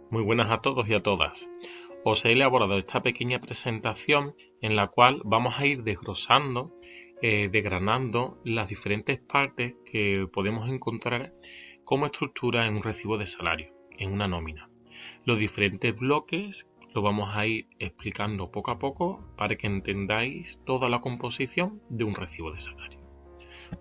Muy buenas a todos y a todas. Os he elaborado esta pequeña presentación en la cual vamos a ir desglosando, desgranando las diferentes partes que podemos encontrar como estructura en un recibo de salario, en una nómina. Los diferentes bloques lo vamos a ir explicando poco a poco para que entendáis toda la composición de un recibo de salario.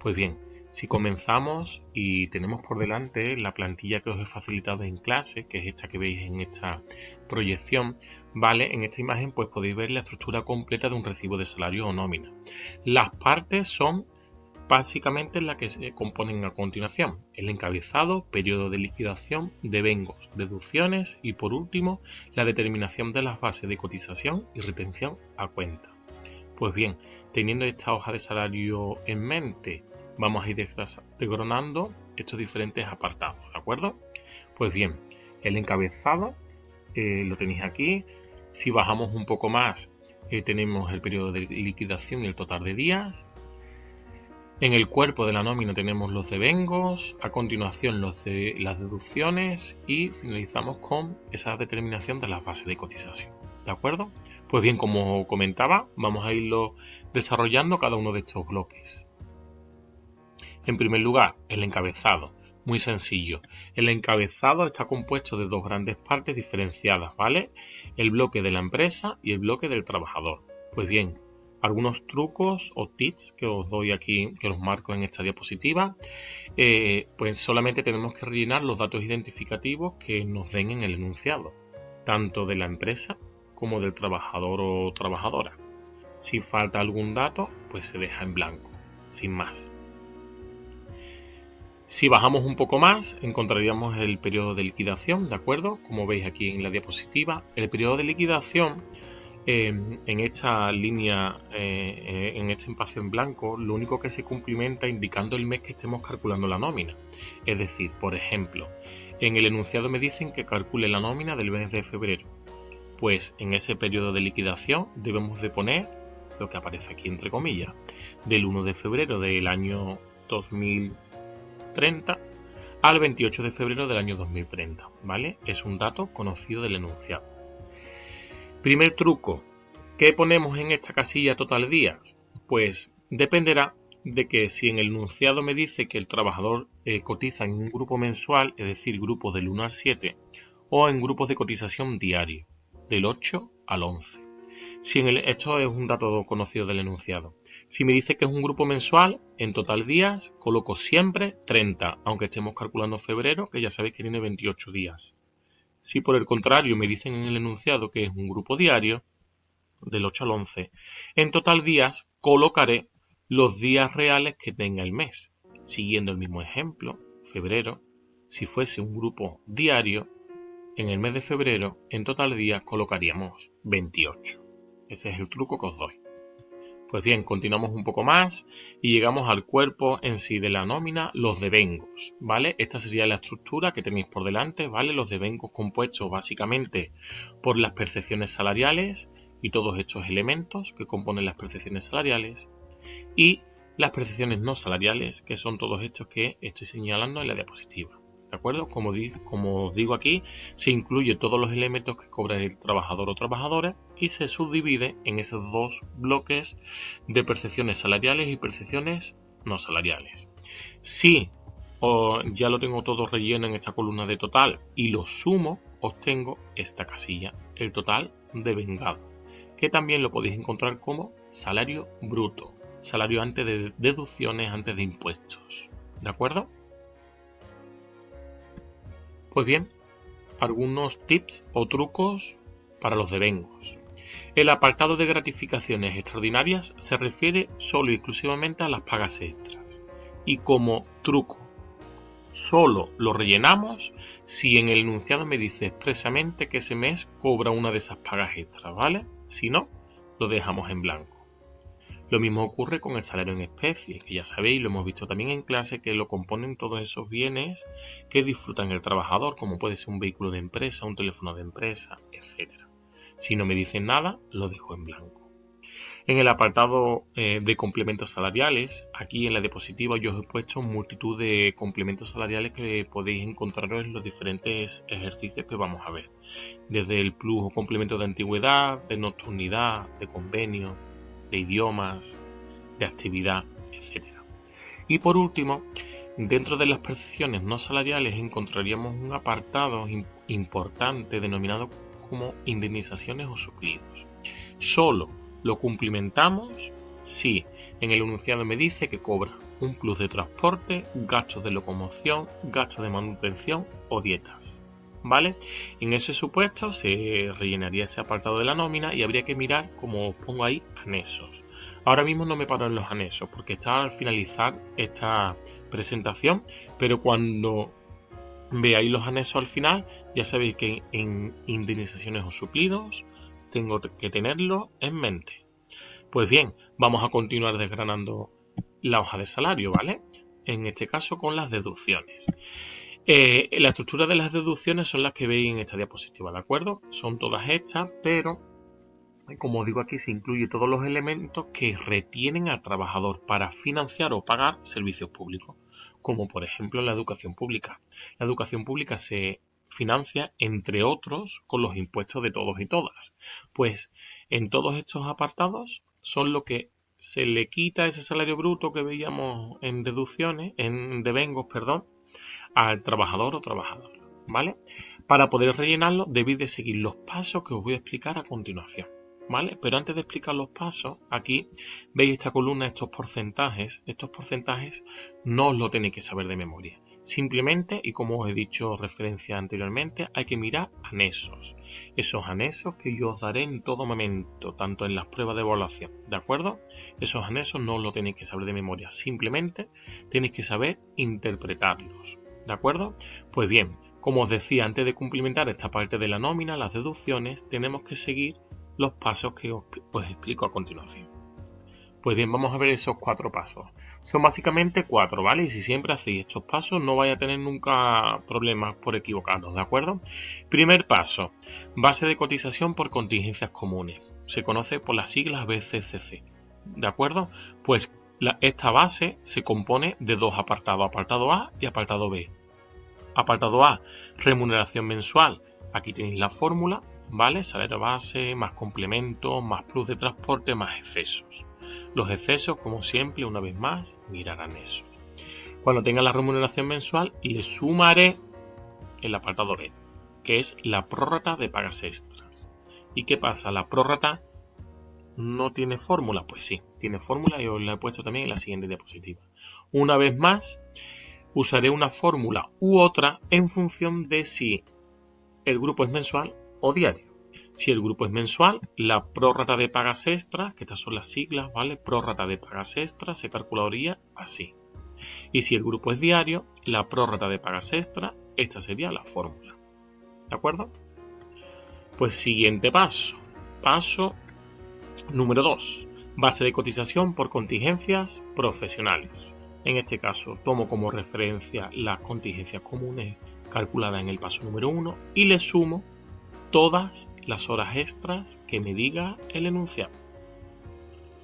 Pues bien, si comenzamos y tenemos por delante la plantilla que os he facilitado en clase, que es esta que veis en esta proyección, ¿vale? En esta imagen pues podéis ver la estructura completa de un recibo de salario o nómina. Las partes son básicamente las que se componen a continuación: el encabezado, periodo de liquidación, devengos, deducciones y por último la determinación de las bases de cotización y retención a cuenta. Pues bien, teniendo esta hoja de salario en mente, vamos a ir desgranando estos diferentes apartados, ¿de acuerdo? Pues bien, el encabezado lo tenéis aquí. Si bajamos un poco más, tenemos el periodo de liquidación y el total de días. En el cuerpo de la nómina tenemos los devengos, a continuación las deducciones y finalizamos con esa determinación de las bases de cotización. ¿De acuerdo? Pues bien, como comentaba, vamos a irlo desarrollando cada uno de estos bloques. En primer lugar, el encabezado. Muy sencillo. El encabezado está compuesto de dos grandes partes diferenciadas, ¿vale? El bloque de la empresa y el bloque del trabajador. Pues bien, algunos trucos o tips que os doy aquí, que los marco en esta diapositiva, pues solamente tenemos que rellenar los datos identificativos que nos den en el enunciado, tanto de la empresa como del trabajador o trabajadora. Si falta algún dato, pues se deja en blanco, sin más. Si bajamos un poco más, encontraríamos el periodo de liquidación, ¿de acuerdo? Como veis aquí en la diapositiva, el periodo de liquidación en esta línea, en este espacio en blanco, lo único que se cumplimenta indicando el mes que estemos calculando la nómina. Es decir, por ejemplo, en el enunciado me dicen que calcule la nómina del mes de febrero. Pues en ese periodo de liquidación debemos de poner lo que aparece aquí entre comillas, del 1 de febrero del año 2030 al 28 de febrero del año 2030, ¿vale? Es un dato conocido del enunciado. Primer truco, ¿qué ponemos en esta casilla total días? Pues dependerá de que si en el enunciado me dice que el trabajador cotiza en un grupo mensual, es decir, grupos del 1 al 7, o en grupos de cotización diario, del 8 al 11. Esto es un dato conocido del enunciado. Si me dice que es un grupo mensual, en total días coloco siempre 30, aunque estemos calculando febrero, que ya sabéis que tiene 28 días. Si por el contrario me dicen en el enunciado que es un grupo diario, del 8 al 11, en total días colocaré los días reales que tenga el mes. Siguiendo el mismo ejemplo, febrero, si fuese un grupo diario, en el mes de febrero, en total días colocaríamos 28. Ese es el truco que os doy. Pues bien, continuamos un poco más y llegamos al cuerpo en sí de la nómina, los devengos, ¿vale? Esta sería la estructura que tenéis por delante, ¿vale? Los devengos compuestos básicamente por las percepciones salariales y todos estos elementos que componen las percepciones salariales y las percepciones no salariales, que son todos estos que estoy señalando en la diapositiva. ¿De acuerdo? Como os digo aquí, se incluye todos los elementos que cobra el trabajador o trabajadora y se subdivide en esos dos bloques de percepciones salariales y percepciones no salariales. Si ya lo tengo todo relleno en esta columna de total y lo sumo, obtengo esta casilla, el total devengado, que también lo podéis encontrar como salario bruto, salario antes de deducciones, antes de impuestos. ¿De acuerdo? Pues bien, algunos tips o trucos para los devengos. El apartado de gratificaciones extraordinarias se refiere solo y exclusivamente a las pagas extras. Y como truco, solo lo rellenamos si en el enunciado me dice expresamente que ese mes cobra una de esas pagas extras, ¿vale? Si no, lo dejamos en blanco. Lo mismo ocurre con el salario en especie, que ya sabéis, lo hemos visto también en clase, que lo componen todos esos bienes que disfrutan el trabajador, como puede ser un vehículo de empresa, un teléfono de empresa, etc. Si no me dicen nada, lo dejo en blanco. En el apartado de complementos salariales, aquí en la diapositiva yo os he puesto multitud de complementos salariales que podéis encontraros en los diferentes ejercicios que vamos a ver. Desde el plus o complemento de antigüedad, de nocturnidad, de convenio, de idiomas, de actividad, etc. Y por último, dentro de las prestaciones no salariales encontraríamos un apartado importante denominado como indemnizaciones o suplidos. Solo lo cumplimentamos si en el enunciado me dice que cobra un plus de transporte, gastos de locomoción, gastos de manutención o dietas. ¿Vale? En ese supuesto se rellenaría ese apartado de la nómina y habría que mirar, como os pongo ahí, anexos. Ahora mismo no me paro en los anexos porque está al finalizar esta presentación, pero cuando veáis los anexos al final ya sabéis que en indemnizaciones o suplidos tengo que tenerlo en mente. Pues bien, vamos a continuar desgranando la hoja de salario, ¿vale? En este caso con las deducciones. La estructura de las deducciones son las que veis en esta diapositiva, ¿de acuerdo? Son todas estas, pero como os digo aquí, se incluye todos los elementos que retienen al trabajador para financiar o pagar servicios públicos, como por ejemplo la educación pública. La educación pública se financia, entre otros, con los impuestos de todos y todas. Pues en todos estos apartados son lo que se le quita ese salario bruto que veíamos en deducciones, en devengos, perdón, al trabajador o trabajadora, ¿vale? Para poder rellenarlo debéis de seguir los pasos que os voy a explicar a continuación, ¿vale? Pero antes de explicar los pasos, aquí veis esta columna, estos porcentajes no os lo tenéis que saber de memoria. Simplemente, y como os he dicho referencia anteriormente, hay que mirar anexos. Esos anexos que yo os daré en todo momento, tanto en las pruebas de evaluación, ¿de acuerdo? Esos anexos no os lo tenéis que saber de memoria, simplemente tenéis que saber interpretarlos, ¿de acuerdo? Pues bien, como os decía, antes de cumplimentar esta parte de la nómina, las deducciones, tenemos que seguir los pasos que os explico a continuación. Pues bien, vamos a ver esos 4 pasos. Son básicamente 4, ¿vale? Y si siempre hacéis estos pasos no vais a tener nunca problemas por equivocaros, ¿de acuerdo? Primer paso, base de cotización por contingencias comunes. Se conoce por las siglas BCCC, ¿de acuerdo? Pues esta base se compone de 2 apartados, apartado A y apartado B. Apartado A, remuneración mensual. Aquí tenéis la fórmula, ¿vale? Salario base, más complemento, más plus de transporte, más excesos. Los excesos, como siempre, una vez más, mirarán eso. Cuando tenga la remuneración mensual, le sumaré el apartado B, que es la prórrata de pagas extras. ¿Y qué pasa? ¿La prórrata no tiene fórmula? Pues sí, tiene fórmula y os la he puesto también en la siguiente diapositiva. Una vez más, usaré una fórmula u otra en función de si el grupo es mensual o diario. Si el grupo es mensual, la prórrata de pagas extras, que estas son las siglas, ¿vale? Prórrata de pagas extras se calcularía así. Y si el grupo es diario, la prórrata de pagas extras, esta sería la fórmula. ¿De acuerdo? Pues siguiente paso. Paso número 2. Base de cotización por contingencias profesionales. En este caso, tomo como referencia las contingencias comunes calculadas en el paso número 1 y le sumo todas las horas extras que me diga el enunciado.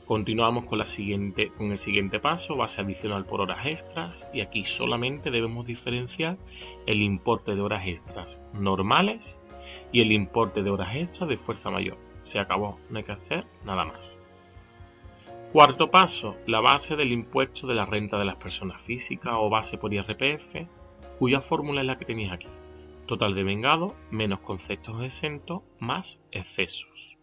Continuamos con el siguiente paso, base adicional por horas extras, y aquí solamente debemos diferenciar el importe de horas extras normales y el importe de horas extras de fuerza mayor. Se acabó, no hay que hacer nada más. Cuarto paso, la base del impuesto de la renta de las personas físicas o base por IRPF, cuya fórmula es la que tenéis aquí. Total de vengado menos conceptos exentos más excesos.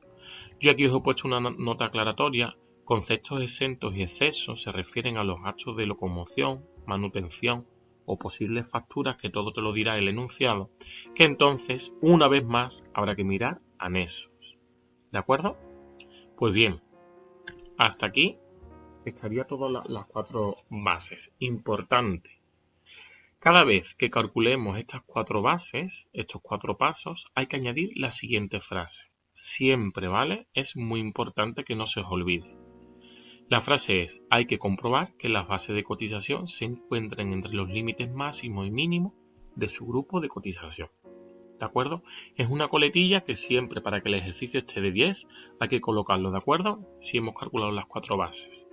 Yo aquí os he puesto una nota aclaratoria. Conceptos exentos y excesos se refieren a los gastos de locomoción, manutención o posibles facturas, que todo te lo dirá el enunciado, que entonces, una vez más, habrá que mirar anexos. ¿De acuerdo? Pues bien, hasta aquí estaría todas las 4 bases. Importante. Cada vez que calculemos estas 4 bases, estos 4 pasos, hay que añadir la siguiente frase. Siempre, ¿vale? Es muy importante que no se os olvide. La frase es: hay que comprobar que las bases de cotización se encuentren entre los límites máximos y mínimos de su grupo de cotización. ¿de acuerdo? Es una coletilla que siempre, para que el ejercicio esté de 10, hay que colocarlo, ¿de acuerdo? Si hemos calculado las 4 bases.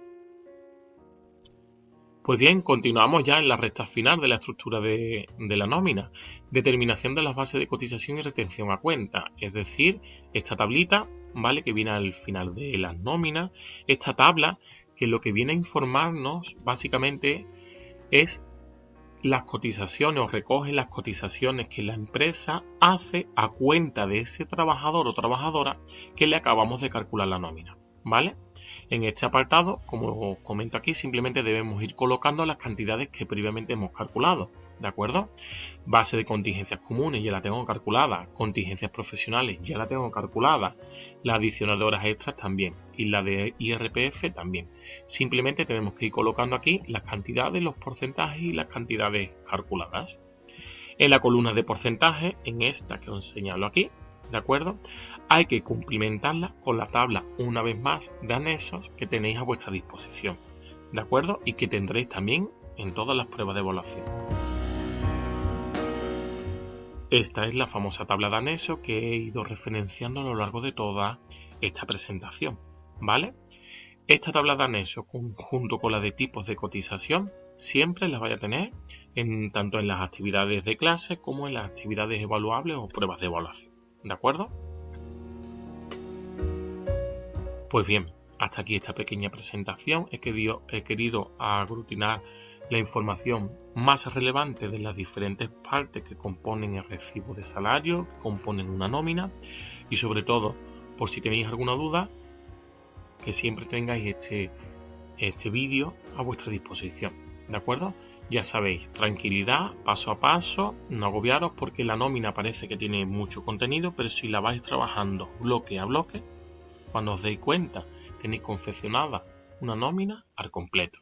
Pues bien, continuamos ya en la recta final de la estructura de la nómina. Determinación de las bases de cotización y retención a cuenta. Es decir, esta tablita, ¿vale?, que viene al final de las nóminas. Esta tabla, que lo que viene a informarnos, básicamente, es las cotizaciones o recoge las cotizaciones que la empresa hace a cuenta de ese trabajador o trabajadora que le acabamos de calcular la nómina, ¿vale? En este apartado, como os comento aquí, simplemente debemos ir colocando las cantidades que previamente hemos calculado, ¿de acuerdo? Base de contingencias comunes ya la tengo calculada, contingencias profesionales ya la tengo calculada, la adicional de horas extras también y la de IRPF también. Simplemente tenemos que ir colocando aquí las cantidades, los porcentajes y las cantidades calculadas. En la columna de porcentaje, en esta que os señalo aquí, ¿de acuerdo? Hay que cumplimentarla con la tabla, una vez más, de anexos que tenéis a vuestra disposición, ¿de acuerdo? Y que tendréis también en todas las pruebas de evaluación. Esta es la famosa tabla de anexos que he ido referenciando a lo largo de toda esta presentación, ¿vale? Esta tabla de anexos, junto con la de tipos de cotización, siempre las vais a tener tanto en las actividades de clase como en las actividades evaluables o pruebas de evaluación, ¿de acuerdo? Pues bien, hasta aquí esta pequeña presentación. He querido aglutinar la información más relevante de las diferentes partes que componen el recibo de salario, que componen una nómina, y sobre todo, por si tenéis alguna duda, que siempre tengáis este vídeo a vuestra disposición, ¿de acuerdo? Ya sabéis, tranquilidad, paso a paso, no agobiaros porque la nómina parece que tiene mucho contenido, pero si la vais trabajando bloque a bloque, cuando os deis cuenta tenéis confeccionada una nómina al completo.